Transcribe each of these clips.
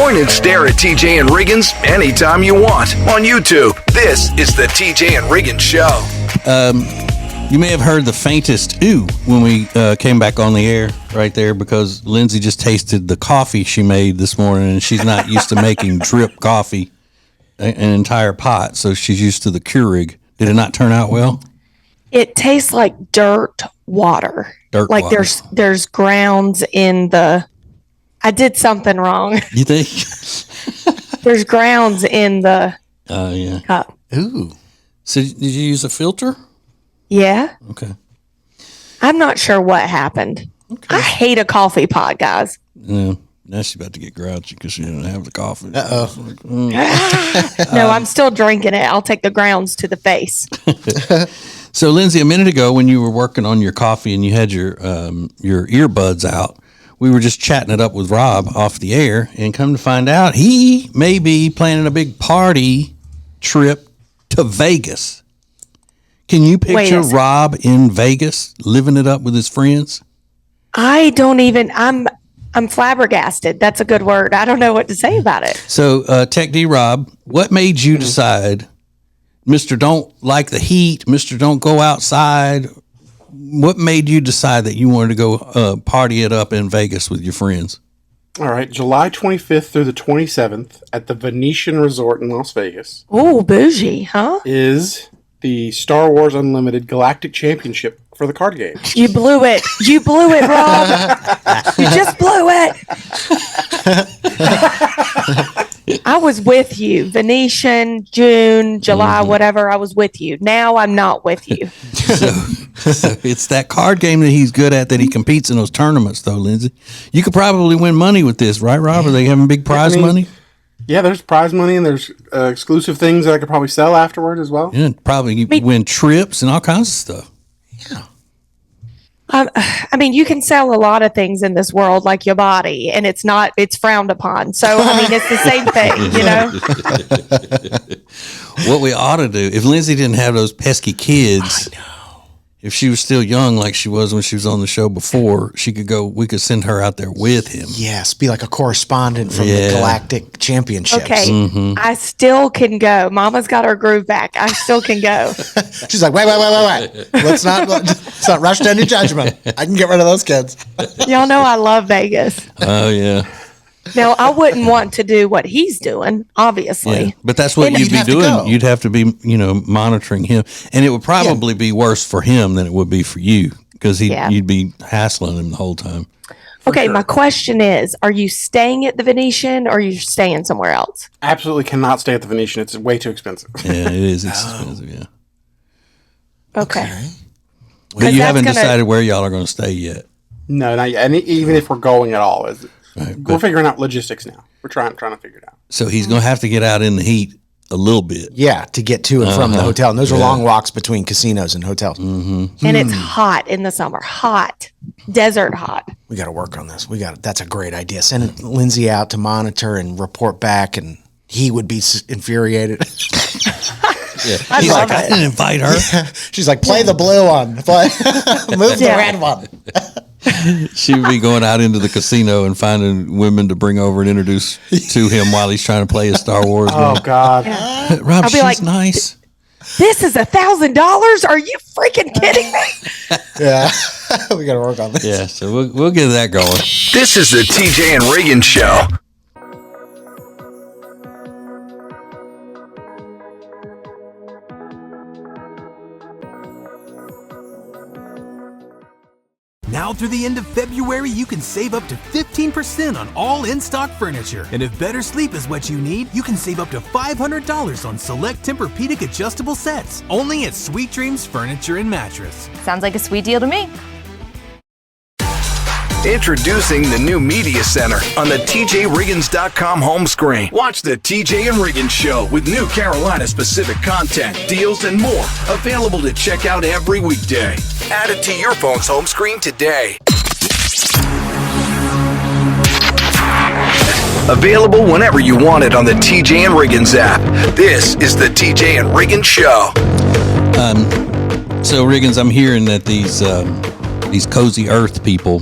Point and stare at TJ and Riggins anytime you want on YouTube. This is the TJ and Riggins Show. You may have heard the faintest ooh when we came back on the air right there because Lindsay just tasted the coffee she made this morning, and she's not used to making drip coffee, an entire pot, so she's used to the Keurig. Did it not turn out well? It tastes like dirt water. Like there's grounds in the... I did something wrong. You think? There's grounds in the cup. Ooh. So did you use a filter? Yeah. Okay. I'm not sure what happened. Okay. I hate a coffee pot, guys. Yeah. Now she's about to get grouchy because she didn't have the coffee. No, I'm still drinking it. I'll take the grounds to the face. So, Lindsay, a minute ago when you were working on your coffee and you had your earbuds out, we were just chatting it up with Rob off the air, and come to find out he may be planning a big party trip to Vegas. Can you picture Rob in Vegas living it up with his friends? I'm flabbergasted. That's a good word. I don't know what to say about it. So, Tech D Rob, what made you decide, Mr. Don't like the heat, Mr. Don't go outside? What made you decide that you wanted to go party it up in Vegas with your friends? All right, July 25th through the 27th at the Venetian Resort in Las Vegas. Oh, bougie, huh? Is the Star Wars Unlimited Galactic Championship for the card game. You blew it. You blew it, Rob. You just blew it. I was with you. Venetian, June, July, whatever. I was with you. Now I'm not with you. So it's that card game that he's good at that he competes in those tournaments, though, Lindsay. You could probably win money with this, right, Rob? Are they having big prize money? Yeah, there's prize money and there's exclusive things that I could probably sell afterward as well. Yeah, probably win trips and all kinds of stuff. Yeah. I mean, you can sell a lot of things in this world, like your body, and it's frowned upon. So, I mean, it's the same thing, you know? What we ought to do, if Lindsay didn't have those pesky kids, I know. If she was still young like she was when she was on the show before, we could send her out there with him. Yes, be like a correspondent from the Galactic Championships. Okay, I still can go. Mama's got her groove back. I still can go. She's like, wait. Let's not rush to any judgment. I can get rid of those kids. Y'all know I love Vegas. Oh, yeah. Now, I wouldn't want to do what he's doing, obviously. Yeah, but that's what you'd be doing. You'd have to be, monitoring him. And it would probably be worse for him than it would be for you because you'd be hassling him the whole time. Okay, my question is, are you staying at the Venetian or are you staying somewhere else? Absolutely cannot stay at the Venetian. It's way too expensive. Yeah, it is expensive, yeah. Okay. But you haven't decided where y'all are going to stay yet. No, not yet. And even if we're going at all, we're figuring out logistics now. We're trying to figure it out. So he's going to have to get out in the heat a little bit. Yeah, to get to and from the hotel. And those are long walks between casinos and hotels. Mm-hmm. And it's hot in the summer. Hot. Desert hot. We got to work on this. That's a great idea. Send Lindsay out to monitor and report back, and he would be infuriated. Yeah. He's like, I didn't invite her. Yeah. She's like, play the blue one. Move the red one. She would be going out into the casino and finding women to bring over and introduce to him while he's trying to play his Star Wars game. Oh, God. Yeah. Rob, she's nice. This is $1,000? Are you freaking kidding me? Yeah. We got to work on this. Yeah, so we'll get that going. This is the TJ and Riggins Show. Now through the end of February, you can save up to 15% on all in-stock furniture. And if better sleep is what you need, you can save up to $500 on select Tempur-Pedic adjustable sets. Only at Sweet Dreams Furniture and Mattress. Sounds like a sweet deal to me. Introducing the new Media Center on the TJRiggins.com home screen. Watch the TJ and Riggins Show with new Carolina-specific content, deals, and more. Available to check out every weekday. Add it to your phone's home screen today. Available whenever you want it on the TJ and Riggins app. This is the TJ and Riggins Show. So, Riggins, I'm hearing that these Cozy Earth people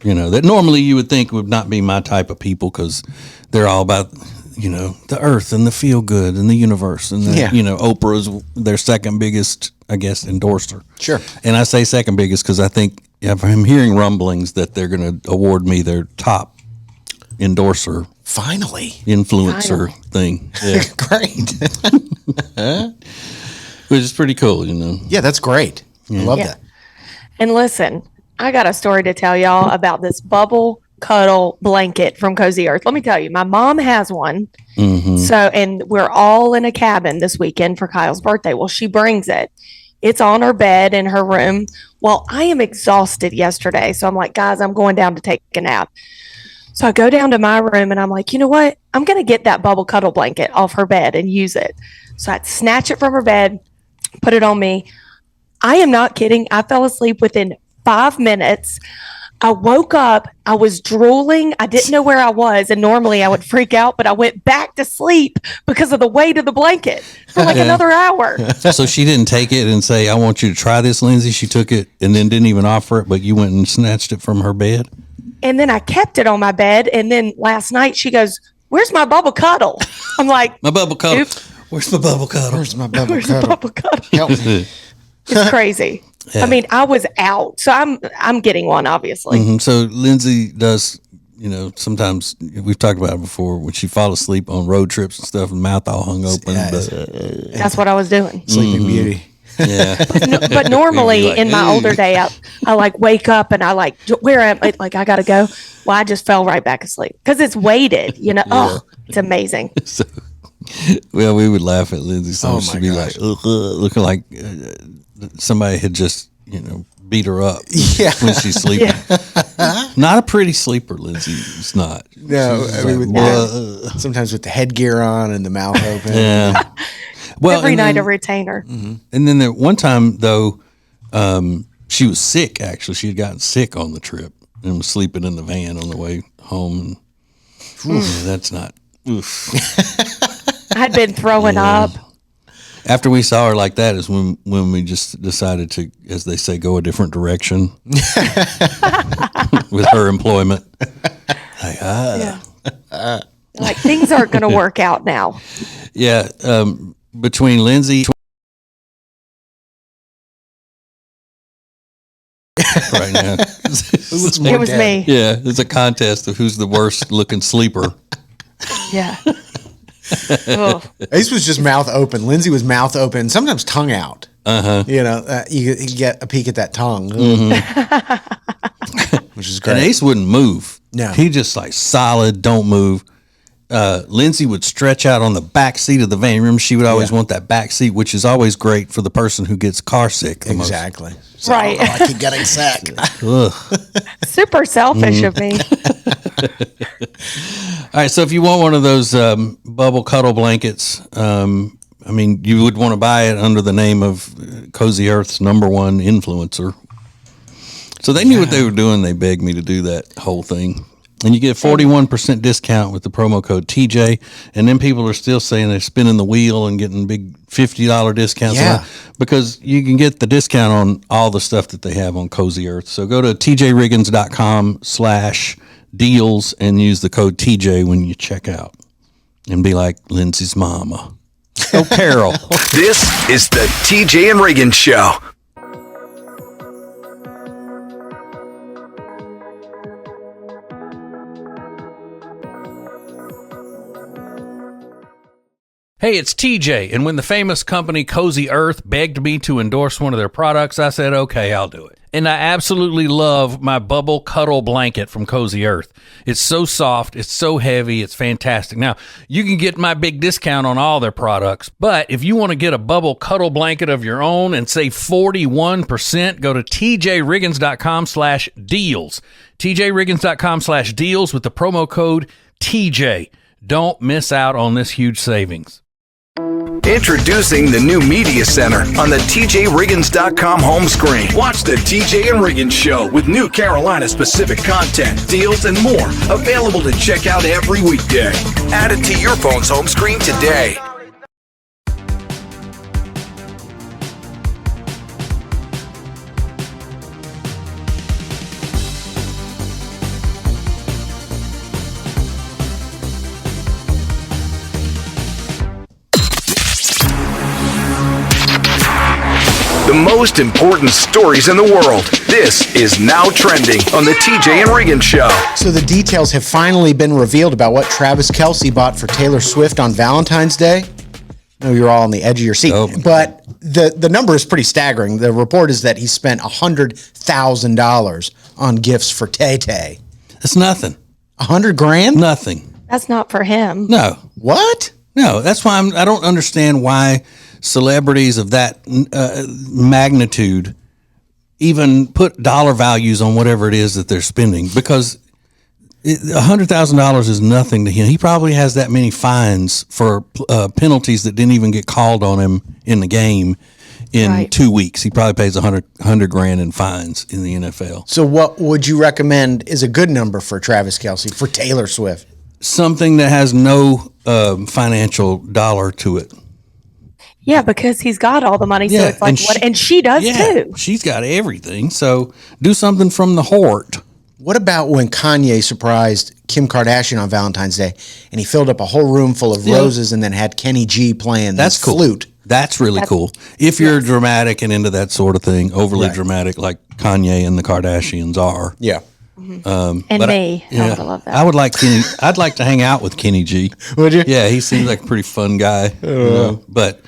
that normally you would think would not be my type of people because they're all about, the earth and the feel good and the universe. And, Oprah's their second biggest, I guess, endorser. Sure. And I say second biggest because I think I'm hearing rumblings that they're going to award me their top endorser. Finally. Influencer thing. Yeah. Great. Which is pretty cool, Yeah, that's great. I love that. And listen, I got a story to tell y'all about this bubble cuddle blanket from Cozy Earth. Let me tell you, my mom has one. Mm-hmm. So, and we're all in a cabin this weekend for Kyle's birthday. Well, she brings it. It's on her bed in her room. Well, I am exhausted yesterday. So I'm like, guys, I'm going down to take a nap. So I go down to my room and I'm like, you know what? I'm going to get that bubble cuddle blanket off her bed and use it. So I'd snatch it from her bed, put it on me. I am not kidding. I fell asleep within 5 minutes. I woke up. I was drooling. I didn't know where I was. And normally I would freak out, but I went back to sleep because of the weight of the blanket for like another hour. So she didn't take it and say, I want you to try this, Lindsay. She took it and then didn't even offer it, but you went and snatched it from her bed. And then I kept it on my bed. And then last night she goes, where's my bubble cuddle? I'm like, my bubble cuddle. Oops. Where's my bubble cuddle? Where's my bubble Where's the cuddle? bubble cuddle? Help me. It's crazy. Yeah. I mean, I was out. So I'm getting one, obviously. Mm-hmm. So Lindsay does, sometimes we've talked about it before when she fall asleep on road trips and stuff and mouth all hung open. That's what I was doing. Sleeping Beauty. Yeah. But normally Like, in my older day, I like wake up and I like, where am I? Like, I got to go. Well, I just fell right back asleep because it's weighted, Oh, it's amazing. So, well, we would laugh at Lindsay. So Oh, she'd my be gosh. like, looking like somebody had just, beat her up Yeah. when she's sleeping. Not a pretty sleeper, Lindsay. It's not. No, She's I mean, like, sometimes with the headgear on and the mouth open. yeah. Well, Every and night then- a retainer. And then there, one time though, she was sick. Actually, she had gotten sick on the trip and was sleeping in the van on the way home. And, yeah, that's not. Oof. I'd been throwing up. After we saw her like that is when we just decided to, as they say, go a different direction with her employment. Like, Like things aren't going to work out now. yeah. Between Lindsay. Right now. It was me. Yeah, it's a contest of who's the worst looking sleeper. Yeah. Oh. Ace was just mouth open. Lindsay was mouth open, sometimes tongue out. Uh-huh. You get a peek at that tongue, which is great. And Ace wouldn't move. No. He just like solid, don't move. Lindsay would stretch out on the back seat of the van. Remember, she would always want that back seat, which is always great for the person who gets car sick the Exactly. So, Right. I keep getting sick. most. Ugh. Super selfish of me. All right, so if you want one of those bubble cuddle blankets, you would want to buy it under the name of Cozy Earth's #1 influencer. So they knew what they were doing. They begged me to do that whole thing. And you get 41% discount with the promo code TJ. And then people are still saying they're spinning the wheel and getting big $50 discounts. Yeah. Because you can get the discount on all the stuff that they have on Cozy Earth. So go to tjriggins.com/deals and use the code TJ when you check out. And be like Lindsay's mama. Oh, Carol. This is the TJ and Riggins Show. Hey, it's TJ, and when the famous company Cozy Earth begged me to endorse one of their products, I said, okay, I'll do it. And I absolutely love my bubble cuddle blanket from Cozy Earth. It's so soft, it's so heavy, it's fantastic. Now, you can get my big discount on all their products, but if you want to get a bubble cuddle blanket of your own and save 41%, go to tjriggins.com/deals. tjriggins.com/deals with the promo code TJ. Don't miss out on this huge savings. Introducing the new Media Center on the TJRiggins.com home screen. Watch the TJ and Riggins Show with new Carolina-specific content, deals, and more available to check out every weekday. Add it to your phone's home screen today. most important stories in the world. This is Now Trending on the TJ and Riggins Show. So the details have finally been revealed about what Travis Kelce bought for Taylor Swift on Valentine's Day. I know you're all on the edge of your seat, but the number is pretty staggering. The report is that he spent $100,000 on gifts for Tay-Tay. That's nothing. $100,000? Nothing. That's not for him. No. What? No, that's why I don't understand why celebrities of that magnitude even put dollar values on whatever it is that they're spending, because $100,000 is nothing to him. He probably has that many fines for penalties that didn't even get called on him in the game in 2 weeks. He probably pays $100,000 in fines in the NFL. So what would you recommend is a good number for Travis Kelce for Taylor Swift? Something that has no financial dollar to it. Yeah, because he's got all the money, so it's like and she does too. She's got everything. So do something from the Hort. What about when Kanye surprised Kim Kardashian on Valentine's Day and he filled up a whole room full of roses and then had Kenny G playing the flute? That's really cool. If you're dramatic and into that sort of thing, overly dramatic like Kanye and the Kardashians are. Yeah. And me. I would love that. I would like Kenny. I'd like to hang out with Kenny G. Would you? Yeah, he seems like a pretty fun guy. You know? But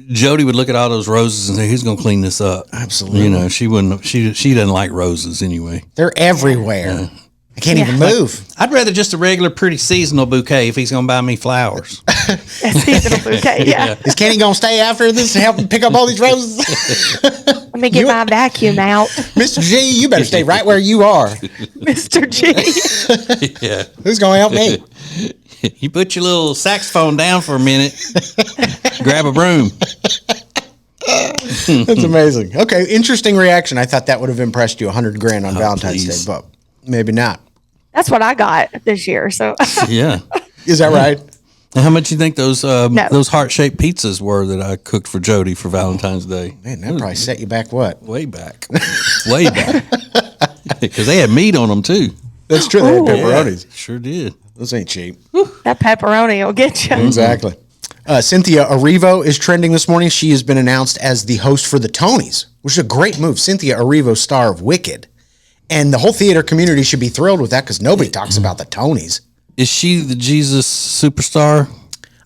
Jody would look at all those roses and say, "Who's going to clean this up?" Absolutely. You know, she wouldn't. She doesn't like roses anyway. They're everywhere. I can't even move. I'd rather just a regular, pretty seasonal bouquet if he's going to buy me flowers. A seasonal bouquet, yeah. Is Kenny going to stay after this to help him pick up all these roses? Let me get my vacuum out. Mr. G, you better stay right where you are. Mr. G. Yeah. Who's going to help me? You put your little saxophone down for a minute. Grab a broom. That's amazing. Okay, interesting reaction. I thought that would have impressed you, $100,000 on Valentine's Day, but maybe not. That's what I got this year. So Yeah. Is that right? And how much you think those heart-shaped pizzas were that I cooked for Jody for Valentine's Day? Man, that probably set you back what? Way back. Way back. Because they had meat on them, too. That's true. They had pepperonis. Yeah, sure did. Those ain't cheap. that pepperoni will get you. Exactly. Cynthia Erivo is trending this morning. She has been announced as the host for the Tonys, which is a great move. Cynthia Erivo, star of Wicked. And the whole theater community should be thrilled with that because nobody talks about the Tonys. Is she the Jesus Superstar?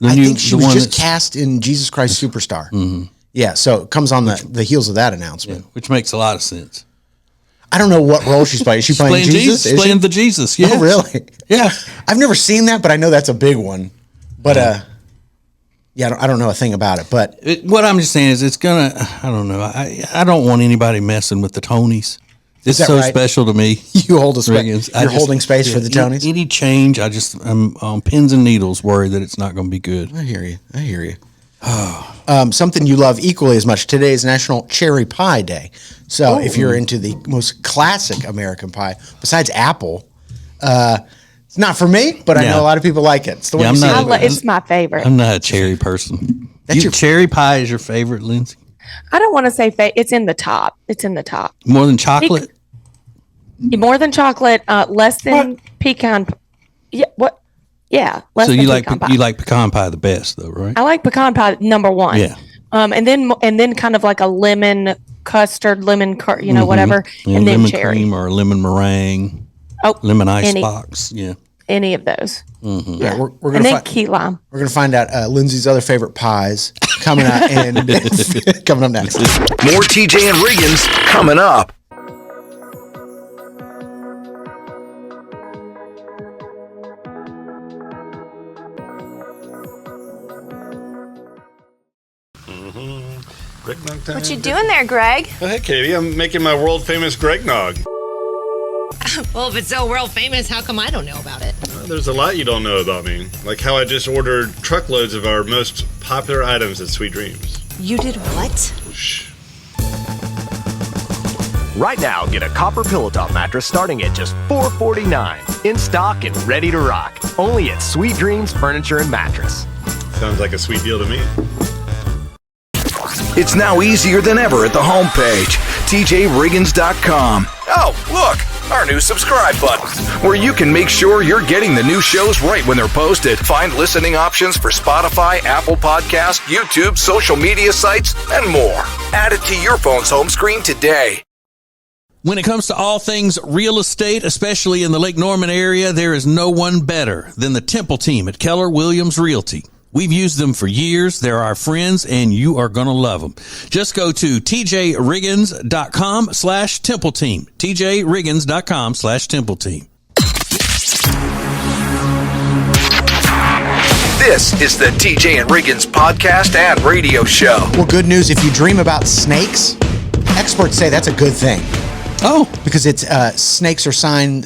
I think she was just cast in Jesus Christ Superstar. Mm-hmm. Yeah, so it comes on the heels of that announcement. Yeah, which makes a lot of sense. I don't know what role she's playing. Is she playing Jesus? She's playing the Jesus, yeah. Oh, really? Yeah. I've never seen that, but I know that's a big one. But, I don't know a thing about it. But what I'm just saying is it's going to, I don't know. I don't want anybody messing with the Tonys. It's so special to me. You hold a space. You're holding space for the Tonys? Any change, I'm on pins and needles worried that it's not going to be good. I hear you. Something you love equally as much. Today is National Cherry Pie Day. So if you're into the most classic American pie, besides apple, it's not for me, but I know a lot of people like it. It's the one it's my favorite. I'm not a cherry person. Cherry pie is your favorite, Lindsay? I don't want to say it's in the top. It's in the top. More than chocolate? More than chocolate, less than pecan. Yeah, what? Yeah, less than pecan pie. You like pecan pie the best, though, right? I like pecan pie number one. Yeah. And then kind of like a lemon custard, whatever, Yeah, and then lemon cherry cream or a lemon meringue. Oh, lemon ice box. Yeah. Any of those. Mm-hmm. Yeah, we're gonna and then key lime. We're gonna find out Lindsay's other favorite pies coming up and coming up next. More TJ and Riggins coming up. What you doing there, Greg? Oh, hey, Katie. I'm making my world-famous Greg Nog. Well, if it's so world famous, how come I don't know about it? There's a lot you don't know about me. Like how I just ordered truckloads of our most popular items at Sweet Dreams. You did what? Shh. Right now, get a copper pillow top mattress starting at just $449. In stock and ready to rock. Only at Sweet Dreams Furniture and Mattress. Sounds like a sweet deal to me. It's now easier than ever at the homepage, tjriggins.com. Oh, look, our new subscribe button, where you can make sure you're getting the new shows right when they're posted. Find listening options for Spotify, Apple Podcasts, YouTube, social media sites, and more. Add it to your phone's home screen today. When it comes to all things real estate, especially in the Lake Norman area, there is no one better than the Temple team at Keller Williams Realty. We've used them for years. They're our friends, and you are going to love them. Just go to tjriggins.com/Temple team. tjriggins.com/Temple team. This is the TJ and Riggins podcast and radio show. Well, good news. If you dream about snakes, experts say that's a good thing. Oh, because it's snakes are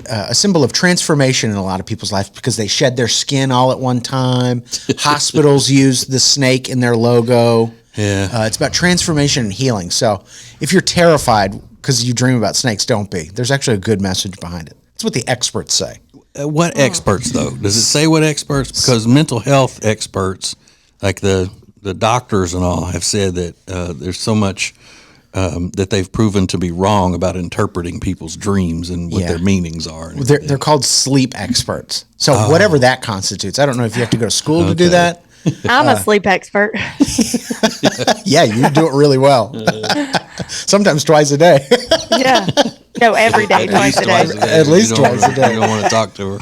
a symbol of transformation in a lot of people's lives because they shed their skin all at one time. Hospitals use the snake in their logo. Yeah. It's about transformation and healing. So if you're terrified because you dream about snakes, don't be. There's actually a good message behind it. That's what the experts say. What experts, though? Does it say what experts? Because mental health experts, like the doctors and all, have said that there's so much that they've proven to be wrong about interpreting people's dreams and what their meanings are. They're called sleep experts. So whatever that constitutes. I don't know if you have to go to school to do that. I'm a sleep expert. Yeah, you do it really well. Sometimes twice a day. Yeah. No, every day, twice a day. At least twice a day. You don't want to talk to her.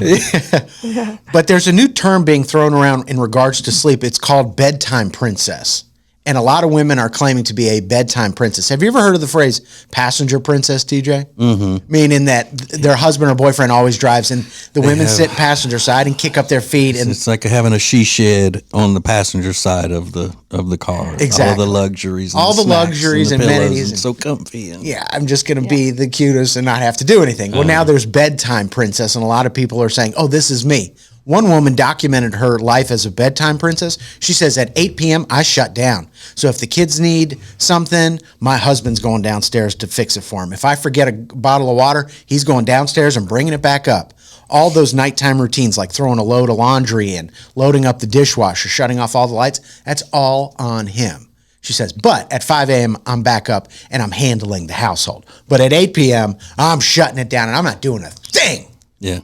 Yeah. But there's a new term being thrown around in regards to sleep. It's called bedtime princess. And a lot of women are claiming to be a bedtime princess. Have you ever heard of the phrase passenger princess, TJ? Mm-hmm. Meaning that their husband or boyfriend always drives and the women sit passenger side and kick up their feet. And it's like having a she shed on the passenger side of the car. Exactly. All the luxuries. All the luxuries and amenities. And so comfy. And I'm just going to be the cutest and not have to do anything. Well, now there's bedtime princess, and a lot of people are saying, oh, this is me. One woman documented her life as a bedtime princess. She says, at 8 p.m., I shut down. So if the kids need something, my husband's going downstairs to fix it for him. If I forget a bottle of water, he's going downstairs and bringing it back up. All those nighttime routines, like throwing a load of laundry in, loading up the dishwasher, shutting off all the lights, that's all on him. She says, but at 5 a.m., I'm back up and I'm handling the household. But at 8 p.m., I'm shutting it down and I'm not doing a thing. Yeah.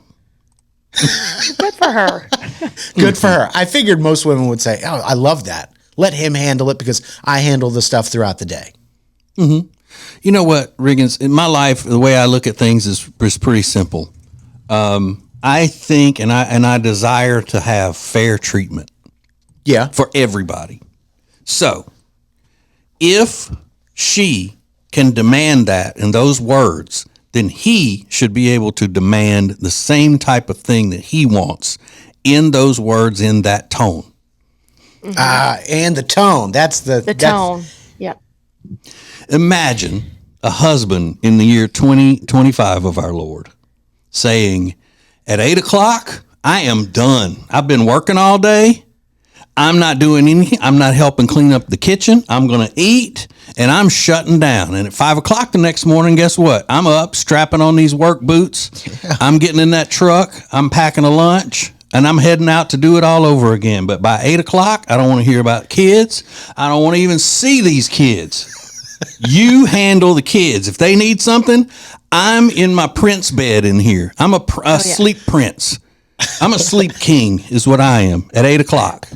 Good for her. Good for her. I figured most women would say, oh, I love that. Let him handle it because I handle the stuff throughout the day. Mm-hmm. You know what, Riggins? In my life, the way I look at things is pretty simple. I think and I desire to have fair treatment. Yeah. For everybody. So, if she can demand that in those words, then he should be able to demand the same type of thing that he wants in those words, in that tone. Mm-hmm. And the tone. That's the tone. Yep. Imagine a husband in the year 2025 of our Lord saying, at 8 o'clock, I am done. I've been working all day. I'm not doing anything. I'm not helping clean up the kitchen. I'm going to eat and I'm shutting down. And at 5 o'clock the next morning, guess what? I'm up strapping on these work boots. Yeah. I'm getting in that truck. I'm packing a lunch and I'm heading out to do it all over again. But by 8 o'clock, I don't want to hear about kids. I don't want to even see these kids. You handle the kids. If they need something, I'm in my prince bed in here. I'm a sleep prince. I'm a sleep king is what I am at 8 o'clock.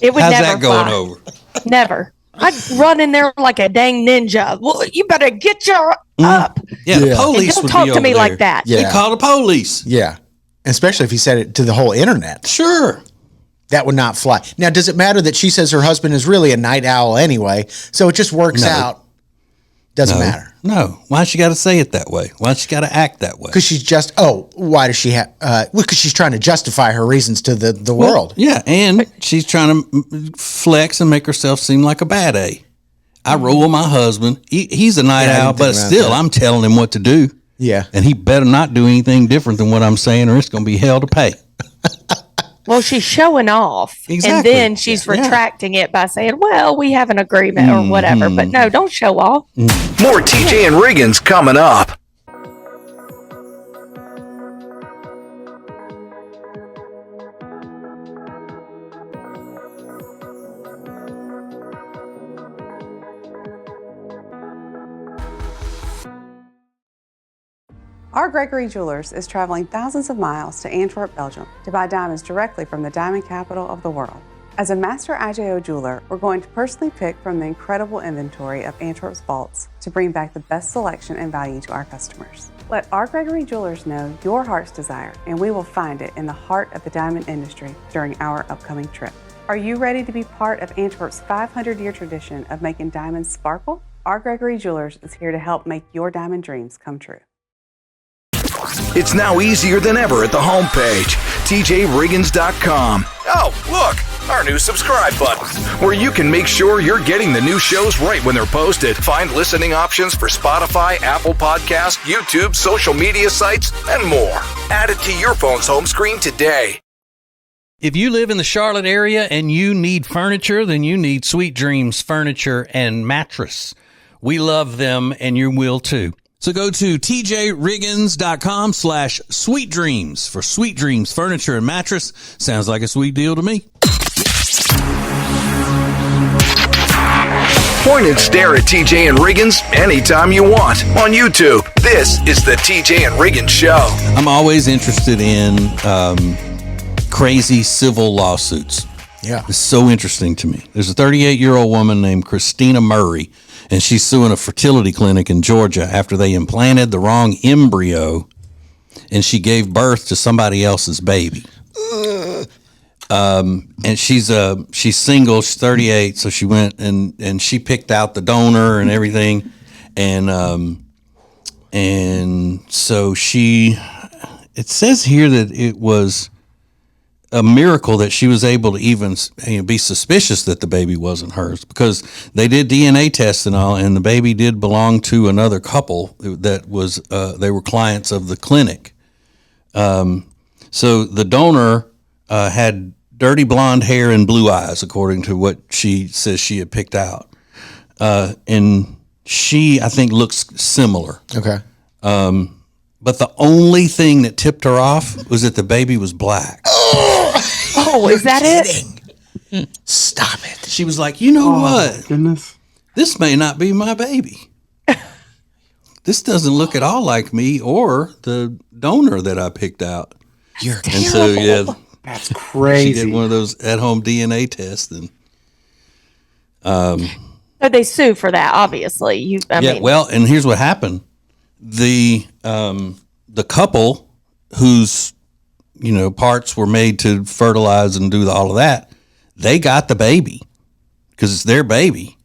It would How's never that going fly. over? Never. I'd run in there like a dang ninja. Well, you better get your up. Yeah, the police don't would talk be to me over like there. that. Yeah. They call the police. Yeah. Especially if he said it to the whole internet. Sure. That would not fly. Now, does it matter that she says her husband is really a night owl anyway? So it just works out. Doesn't matter. No. Why she got to say it that way? Why she got to act that way? Because she's just, why does she have, because she's trying to justify her reasons to the world. Yeah, and she's trying to flex and make herself seem like a bad A. I roll my husband. He's a night owl, but still, I'm telling him what to do. Yeah. And he better not do anything different than what I'm saying or it's going to be hell to pay. Well, she's showing off. Exactly. And then she's retracting it by saying, well, we have an agreement or whatever. But no, don't show off. More TJ and Riggins coming up. Our Gregory Jewelers is traveling thousands of miles to Antwerp, Belgium to buy diamonds directly from the diamond capital of the world. As a master IJO jeweler, we're going to personally pick from the incredible inventory of Antwerp's vaults to bring back the best selection and value to our customers. Let our Gregory Jewelers know your heart's desire, and we will find it in the heart of the diamond industry during our upcoming trip. Are you ready to be part of Antwerp's 500-year tradition of making diamonds sparkle? Our Gregory Jewelers is here to help make your diamond dreams come true. It's now easier than ever at the homepage, TJRiggins.com. Oh, look, our new subscribe button, where you can make sure you're getting the new shows right when they're posted. Find listening options for Spotify, Apple Podcasts, YouTube, social media sites, and more. Add it to your phone's home screen today. If you live in the Charlotte area and you need furniture, then you need Sweet Dreams Furniture and Mattress. We love them, and you will too. So go to tjriggins.com/sweetdreams for Sweet Dreams Furniture and Mattress. Sounds like a sweet deal to me. Point and stare at TJ and Riggins anytime you want on YouTube. This is the TJ and Riggins Show. I'm always interested in crazy civil lawsuits. Yeah. It's so interesting to me. There's a 38-year-old woman named Christina Murray, and she's suing a fertility clinic in Georgia after they implanted the wrong embryo, and she gave birth to somebody else's baby. And she's single. She's 38, so she went and she picked out the donor and everything, and so it says here that it was a miracle that she was able to even be suspicious that the baby wasn't hers, because they did DNA tests and all, and the baby did belong to another couple that was they were clients of the clinic. So the donor had dirty blonde hair and blue eyes, according to what she says she had picked out, and she, I think, looks similar. Okay. But the only thing that tipped her off was that the baby was black. Oh, is that it? Stop it. She was like, you know what? Goodness. This may not be my baby. This doesn't look at all like me or the donor that I picked out. You're And so, yeah, That's crazy. she did one of those at-home DNA tests. And So they sue for that, obviously. I mean, well, and here's what happened. The couple whose parts were made to fertilize and do all of that, they got the baby because it's their baby.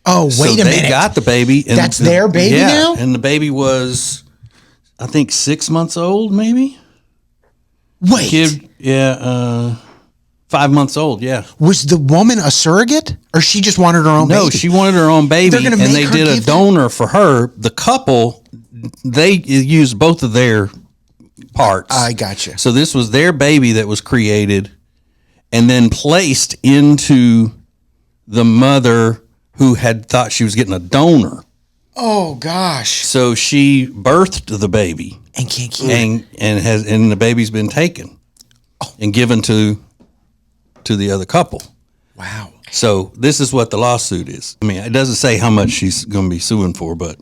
Oh, wait a minute. They got the baby. And That's their baby now? And the baby was, I think, 6 months old, maybe. Wait. Kid, 5 months old, yeah. Was the woman a surrogate, or she just wanted her own baby? No, she wanted her own baby, They're gonna and make they her did a give donor for her. The couple, they used both of their parts. I gotcha. So this was their baby that was created and then placed into the mother who had thought she was getting a donor. Oh gosh. So she birthed the baby And can't keep it. and the baby's been taken and given to the other couple. Wow. So this is what the lawsuit is. I mean, it doesn't say how much she's going to be suing for, but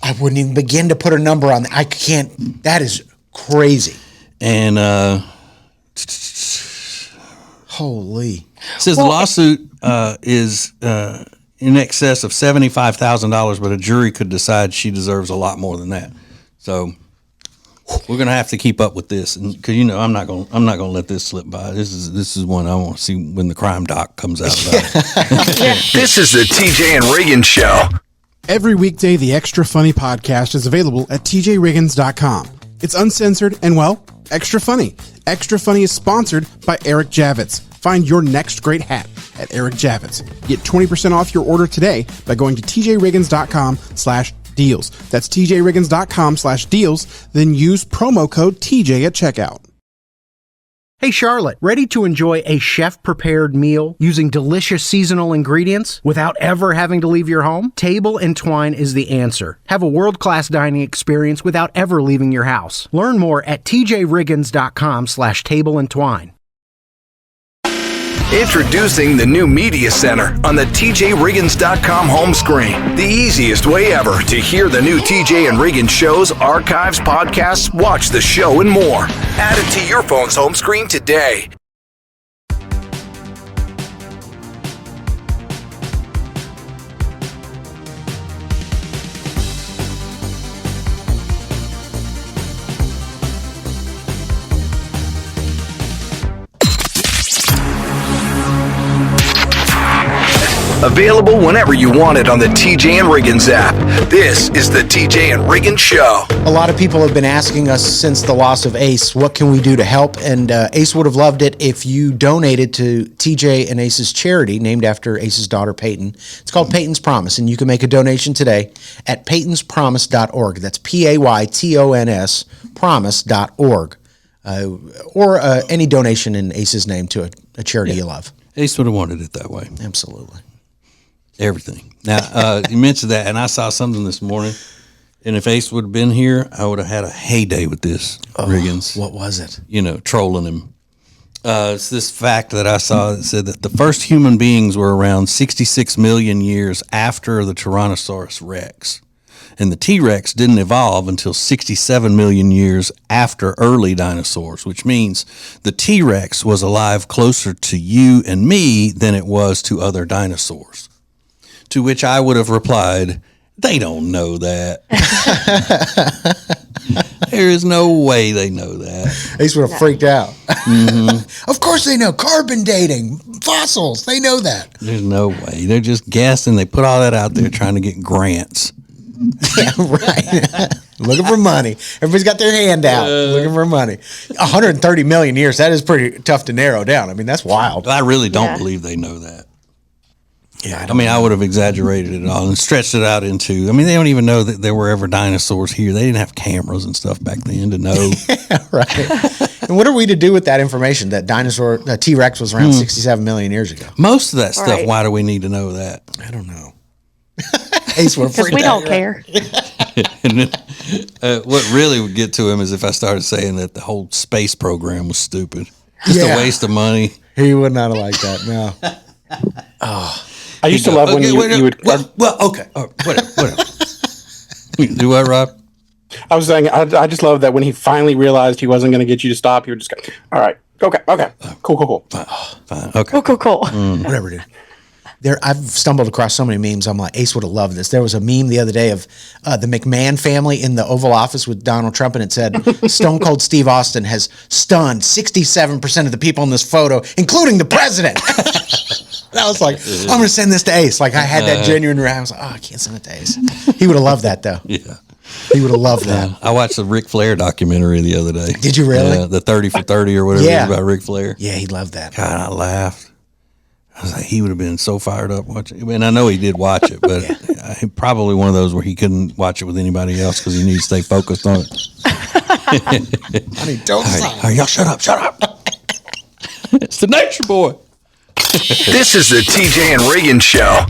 I wouldn't even begin to put a number on that. I can't. That is crazy. and Holy. it says the lawsuit is in excess of $75,000, but a jury could decide she deserves a lot more than that. So we're going to have to keep up with this, and because I'm not going to let this slip by. This is one I want to see when the crime doc comes out about it. This is the TJ and Riggins Show. Every weekday, the Extra Funny podcast is available at tjriggins.com. It's uncensored and, well, extra funny. Extra Funny is sponsored by Eric Javits. Find your next great hat at Eric Javits. Get 20% off your order today by going to tjriggins.com/deals. That's tjriggins.com/deals. Then use promo code TJ at checkout. Hey Charlotte, ready to enjoy a chef-prepared meal using delicious seasonal ingredients without ever having to leave your home? Table and Twine is the answer. Have a world-class dining experience without ever leaving your house. Learn more at tjriggins.com/tableandtwine. Introducing the new Media Center on the TJRiggins.com home screen. The easiest way ever to hear the new TJ and Riggins shows, archives, podcasts, watch the show, and more. Add it to your phone's home screen today. Available whenever you want it on the TJ and Riggins app. This is the TJ and Riggins Show. A lot of people have been asking us since the loss of Ace, what can we do to help? And Ace would have loved it if you donated to TJ and Ace's charity, named after Ace's daughter, Peyton. It's called Peyton's Promise, and you can make a donation today at peytonspromise.org. That's Paytons promise.org. Or any donation in Ace's name to a charity you love. Ace would have wanted it that way. Absolutely. Everything. Now, you mentioned that, and I saw something this morning, and if Ace would have been here, I would have had a heyday with this, Riggins. What was it? You know, trolling him. It's this fact that I saw that said that the first human beings were around 66 million years after the Tyrannosaurus Rex. And the T-Rex didn't evolve until 67 million years after early dinosaurs, which means the T-Rex was alive closer to you and me than it was to other dinosaurs. To which I would have replied, they don't know that. There is no way they know that. Ace would have freaked out. Mm-hmm. Of course they know. Carbon dating, fossils, they know that. There's no way. They're just guessing. They put all that out there trying to get grants. Yeah, right. Looking for money. Everybody's got their hand out, looking for money. 130 million years, that is pretty tough to narrow down. I mean, that's wild. I really don't believe they know that. Yeah, I would have exaggerated it all and stretched it out into, they don't even know that there were ever dinosaurs here. They didn't have cameras and stuff back then to know. Yeah, right. And what are we to do with that information that T-Rex was around 67 million years ago? Most of that stuff, why do we need to know that? I don't know. Ace would have Because we don't care. And then, what really would get to him is if I started saying that the whole space program was stupid. Just a waste of money. He would not have liked that, no. I used to love when you would... Okay. Whatever. Do what, Rob? I was saying, I just love that when he finally realized he wasn't going to get you to stop, he would just go, all right, okay, cool. Fine. Okay. Cool. Whatever, dude. I've stumbled across so many memes. I'm like, Ace would have loved this. There was a meme the other day of the McMahon family in the Oval Office with Donald Trump, and it said, Stone Cold Steve Austin has stunned 67% of the people in this photo, including the president. And I was like, I'm going to send this to Ace. Like, I had that genuine reaction. I was like, I can't send it to Ace. He would have loved that, though. Yeah. He would have loved that. I watched the Ric Flair documentary the other day. Did you really? The 30 for 30 or whatever it is about Ric Flair. Yeah, he loved that. God, I laughed. I was like, he would have been so fired up watching it. And I know he did watch it, but he probably one of those where he couldn't watch it with anybody else because he needed to stay focused on it. Honey, don't All right, y'all shut up. It's the Nature Boy. This is the TJ and Riggins Show.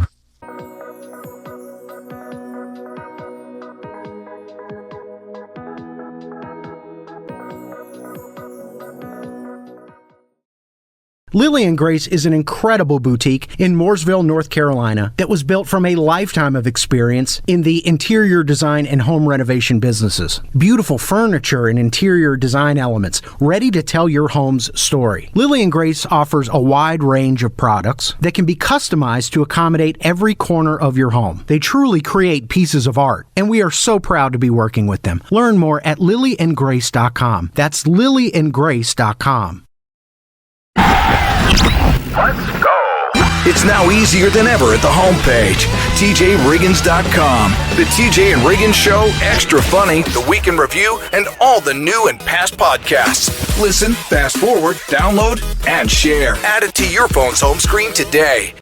Lily and Grace is an incredible boutique in Mooresville, North Carolina that was built from a lifetime of experience in the interior design and home renovation businesses. Beautiful furniture and interior design elements ready to tell your home's story. Lily and Grace offers a wide range of products that can be customized to accommodate every corner of your home. They truly create pieces of art, and we are so proud to be working with them. Learn more at lilyandgrace.com. That's lilyandgrace.com. Let's go. It's now easier than ever at the homepage, TJRiggins.com. The TJ and Riggins Show, Extra Funny, The Week in Review, and all the new and past podcasts. Listen, fast forward, download, and share. Add it to your phone's home screen today.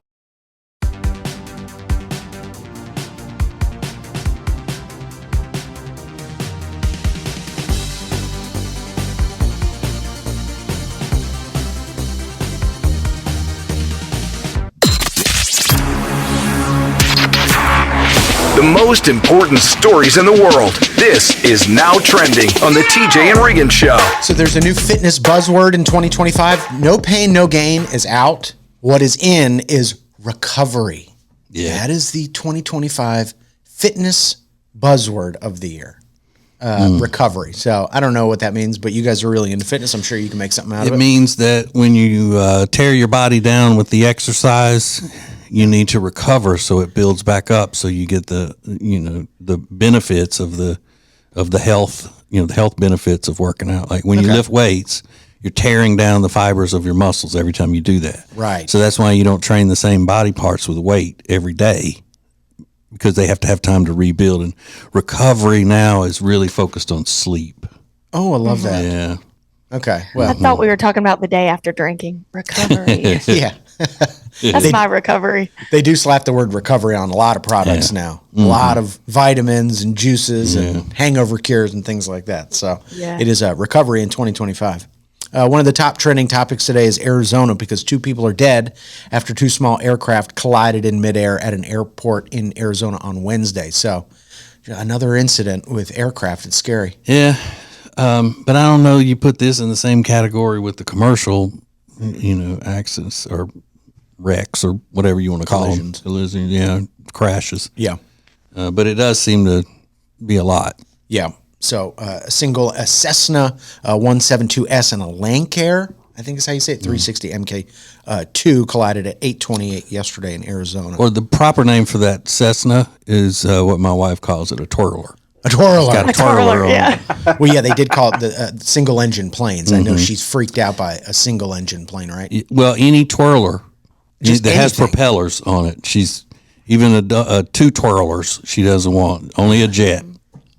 The most important stories in the world. This is Now Trending on the TJ and Riggins Show. So there's a new fitness buzzword in 2025. No pain, no gain is out. What is in is recovery. Yeah. That is the 2025 fitness buzzword of the year. Recovery. So I don't know what that means, but you guys are really into fitness. I'm sure you can make something out of it. It means that when you tear your body down with the exercise, you need to recover so it builds back up, so you get the benefits of the health, the health benefits of working out. Like when you lift weights, you're tearing down the fibers of your muscles every time you do that. Right. So that's why you don't train the same body parts with weight every day, because they have to have time to rebuild. And recovery now is really focused on sleep. Oh, I love that. Yeah. Okay. I Well, thought we were talking about the day after drinking. Recovery. yeah. That's my recovery. They do slap the word recovery on a lot of products now. A lot of vitamins and juices and hangover cures and things like that. So it is a recovery in 2025. One of the top trending topics today is Arizona, because 2 people are dead after 2 small aircraft collided in midair at an airport in Arizona on Wednesday. So another incident with aircraft. It's scary. Yeah. But I don't know, you put this in the same category with the commercial, accidents or wrecks or whatever you want to call them. Collisions. Yeah, crashes. Yeah. But it does seem to be a lot. Yeah. So a Cessna 172S and a Lancair, I think is how you say it, 360 MK2 collided at 8:28 yesterday in Arizona. Or the proper name for that Cessna is what my wife calls it, a twirler. A twirler. It's got a twirler on yeah. it. Well, yeah, they did call it the single engine planes. I know she's freaked out by a single engine plane, right? Well, any twirler Just that has anything. propellers on it, she's even a 2 twirlers she doesn't want. Only a jet.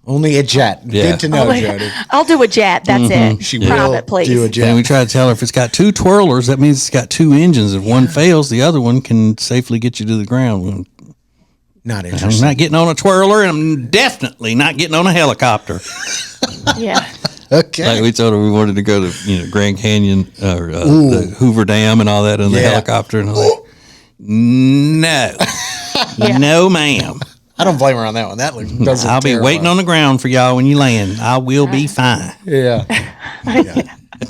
Only a jet. Yeah. Good to know, Jody. I'll do a jet. That's it. She Private, will please. do a jet. And we try to tell her if it's got 2 twirlers, that means it's got 2 engines. If one fails, the other one can safely get you to the ground. Not I'm interesting. not getting on a twirler, and I'm definitely not getting on a helicopter. Yeah. Okay. Like we told her we wanted to go to Grand Canyon or the Hoover Dam and all that in the helicopter, and I'm like, no, no, ma'am. I don't blame her on that one. That does. I'll be waiting on the ground for y'all when you land. I will be fine. Yeah.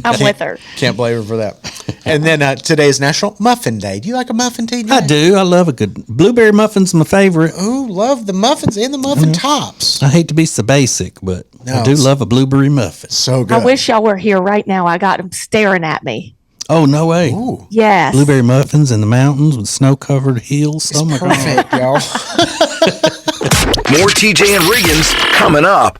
I'm with her. Can't blame her for that. And then today is National Muffin Day. Do you like a muffin, TJ? I do. I love a good blueberry muffin's my favorite. Ooh, love the muffins and the muffin tops. I hate to be so basic, but No, I do it's- love a blueberry muffin. So good. I wish y'all were here right now. I got them staring at me. Oh, no way. Ooh, Yes. Blueberry muffins in the mountains with snow-covered hills. it's Oh, my God. perfect, y'all. More TJ and Riggins coming up.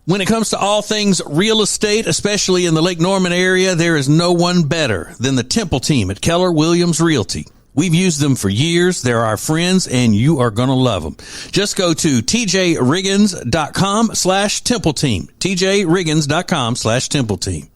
When it comes to all things real estate, especially in the Lake Norman area, there is no one better than the Temple team at Keller Williams Realty. We've used them for years. They're our friends, and you are going to love them. Just go to tjriggins.com/Temple Team. tjriggins.com/Temple Team.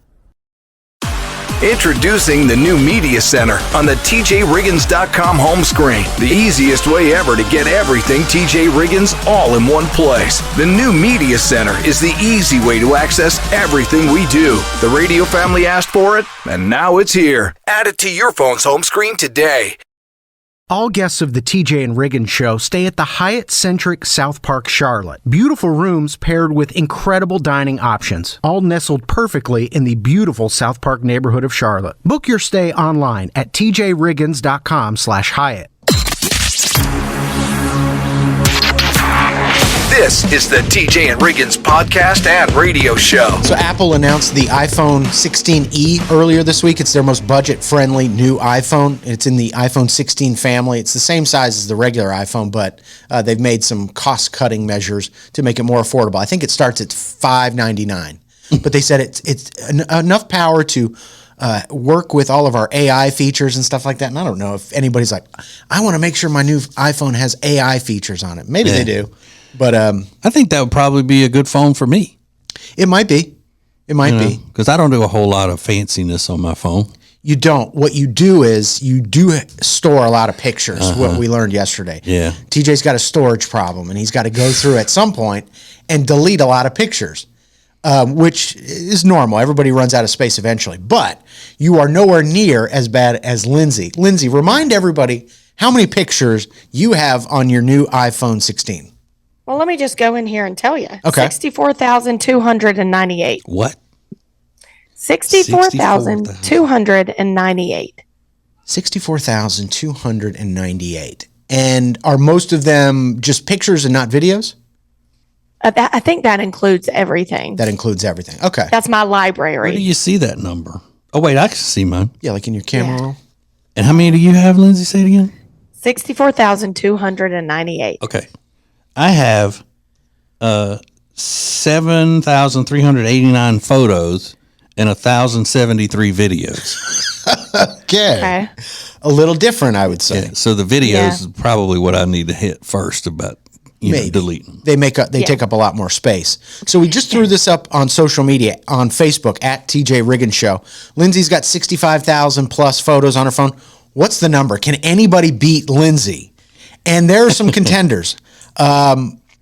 Introducing the new Media Center on the TJRiggins.com home screen. The easiest way ever to get everything TJ Riggins all in one place. The new Media Center is the easy way to access everything we do. The radio family asked for it, and now it's here. Add it to your phone's home screen today. All guests of the TJ and Riggins Show stay at the Hyatt-centric South Park Charlotte. Beautiful rooms paired with incredible dining options, all nestled perfectly in the beautiful South Park neighborhood of Charlotte. Book your stay online at tjriggins.com/Hyatt. This is the TJ and Riggins podcast and radio show. So Apple announced the iPhone 16e earlier this week. It's their most budget-friendly new iPhone. It's in the iPhone 16 family. It's the same size as the regular iPhone, but they've made some cost-cutting measures to make it more affordable. I think it starts at $599, but they said it's enough power to work with all of our AI features and stuff like that. And I don't know if anybody's like, I want to make sure my new iPhone has AI features on it. Maybe they do. But I think that would probably be a good phone for me. It might be. It might be. Because I don't do a whole lot of fanciness on my phone. You don't. What you do is you do store a lot of pictures, what we learned yesterday. Yeah. TJ's got a storage problem, and he's got to go through at some point and delete a lot of pictures, which is normal. Everybody runs out of space eventually. But you are nowhere near as bad as Lindsay. Lindsay, remind everybody how many pictures you have on your new iPhone 16. Well, let me just go in here and tell you. Okay. 64,298. What? 64,298. 64,298. And are most of them just pictures and not videos? I think that includes everything. That includes everything. Okay. That's my library. Where do you see that number? Oh, wait, I can see mine. Yeah, like in your camera roll. And how many do you have, Lindsay? Say it again. 64,298. Okay. I have 7,389 photos and 1,073 videos. Okay. A little different, I would say. Yeah, so the videos is probably what I need to hit first about deleting. They take up a lot more space. So we just threw this up on social media, on Facebook, at TJ Riggins Show. Lindsay's got 65,000 plus photos on her phone. What's the number? Can anybody beat Lindsay? And there are some contenders.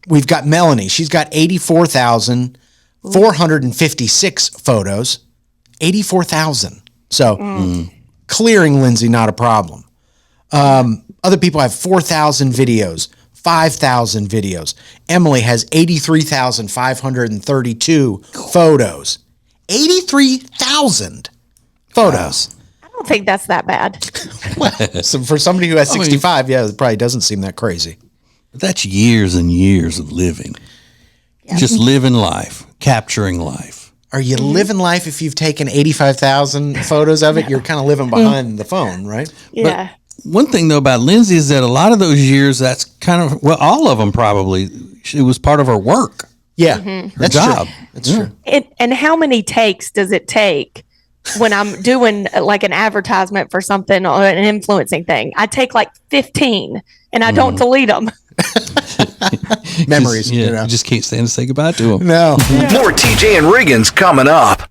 We've got Melanie. She's got 84,456 photos. 84,000. So clearing Lindsay, not a problem. Other people have 4,000 videos, 5,000 videos. Emily has 83,532 photos. 83,000 photos. I don't think that's that bad. So for somebody who has 65, it probably doesn't seem that crazy. That's years and years of living. Yeah. Just living life, capturing life. Are you living life if you've taken 85,000 photos of it? You're kind of living behind the phone, right? Yeah. But one thing, though, about Lindsay is that a lot of those years, that's kind of, well, all of them probably, it was part of her work. Yeah. Her That's job. true. That's true. And how many takes does it take when I'm doing like an advertisement for something or an influencing thing? I take like 15 and I don't delete them. Memories. You just can't stand to say goodbye to them. No. More TJ and Riggins coming up.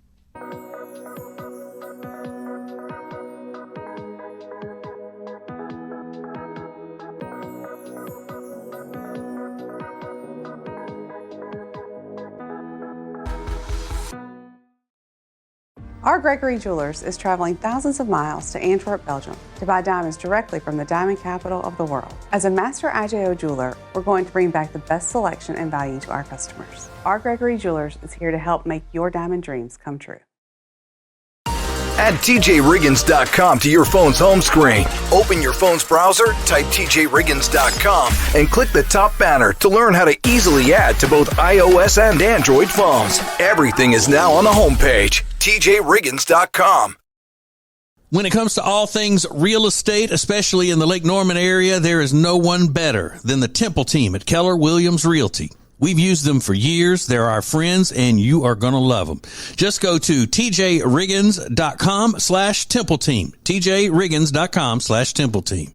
Our Gregory Jewelers is traveling thousands of miles to Antwerp, Belgium to buy diamonds directly from the diamond capital of the world. As a master IJO jeweler, we're going to bring back the best selection and value to our customers. Our Gregory Jewelers is here to help make your diamond dreams come true. Add TJRiggins.com to your phone's home screen. Open your phone's browser, type TJRiggins.com, and click the top banner to learn how to easily add to both iOS and Android phones. Everything is now on the homepage, TJRiggins.com. When it comes to all things real estate, especially in the Lake Norman area, there is no one better than the Temple team at Keller Williams Realty. We've used them for years. They're our friends, and you are going to love them. Just go to TJRiggins.com/Temple Team. TJRiggins.com/Temple Team.